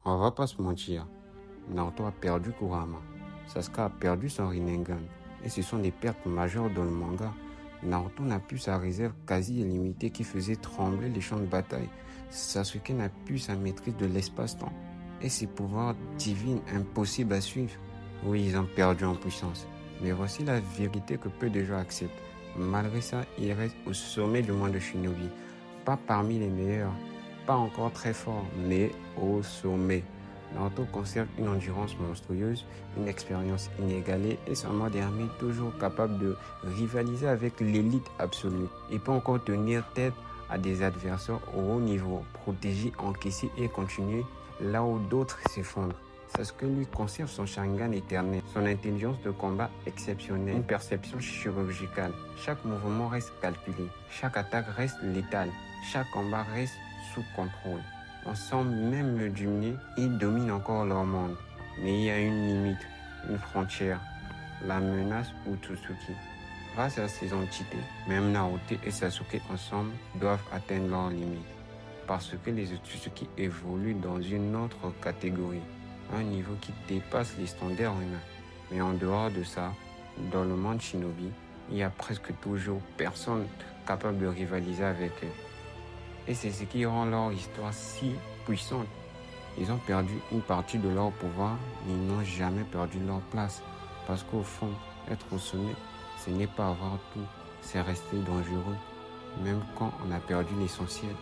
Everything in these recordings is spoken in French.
On va pas se mentir, Naruto a perdu Kurama, Sasuke a perdu son Rinnegan, et ce sont des pertes majeures dans le manga. Naruto n'a plus sa réserve quasi illimitée qui faisait trembler les champs de bataille. Sasuke n'a plus sa maîtrise de l'espace-temps, et ses pouvoirs divins impossibles à suivre. Oui, ils ont perdu en puissance, mais voici la vérité que peu de gens acceptent. Malgré ça, il reste au sommet du monde de Shinobi, pas parmi les meilleurs, pas encore très fort, mais au sommet. Naruto conserve une endurance monstrueuse, une expérience inégalée et son mode armé toujours capable de rivaliser avec l'élite absolue. Il peut encore tenir tête à des adversaires au haut niveau, protéger, encaisser et continuer là où d'autres s'effondrent. Sasuke lui conserve son Sharingan éternel, son intelligence de combat exceptionnelle, une perception chirurgicale. Chaque mouvement reste calculé, chaque attaque reste létale, chaque combat reste sous contrôle. Ensemble, même le diminuer, ils dominent encore leur monde. Mais il y a une limite, une frontière, la menace Otsutsuki. Grâce à ces entités, même Naruto et Sasuke ensemble doivent atteindre leurs limites. Parce que les Otsutsuki évoluent dans une autre catégorie, un niveau qui dépasse les standards humains. Mais en dehors de ça, dans le monde Shinobi, il y a presque toujours personne capable de rivaliser avec eux. Et c'est ce qui rend leur histoire si puissante. Ils ont perdu une partie de leur pouvoir, mais ils n'ont jamais perdu leur place. Parce qu'au fond, être au sommet, ce n'est pas avoir tout, c'est rester dangereux, même quand on a perdu l'essentiel.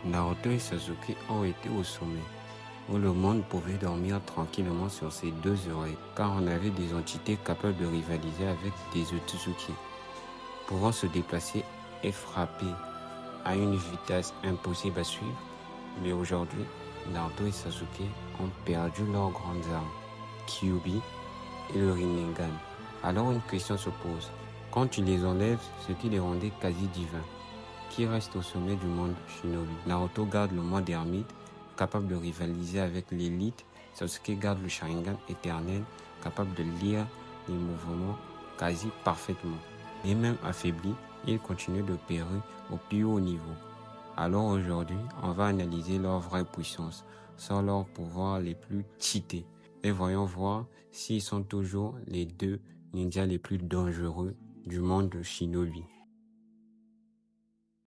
Naruto et Sasuke ont été au sommet, où le monde pouvait dormir tranquillement sur ses deux oreilles, car on avait des entités capables de rivaliser avec des Otsutsuki, pouvant se déplacer et frapper à une vitesse impossible à suivre. Mais aujourd'hui, Naruto et Sasuke ont perdu leurs grandes armes, Kyuubi et le Rinnegan. Alors une question se pose, quand tu les enlèves, ce qui les rendait quasi divins, qui reste au sommet du monde Shinobi? Naruto garde le mode ermite, capable de rivaliser avec l'élite. Sasuke garde le Sharingan éternel, capable de lire les mouvements quasi parfaitement. Et même affaibli, il continue de périr au plus haut niveau. Alors aujourd'hui, on va analyser leur vraie puissance, sans leurs pouvoirs les plus cheatés. Et voyons voir s'ils sont toujours les deux ninjas les plus dangereux du monde de Shinobi.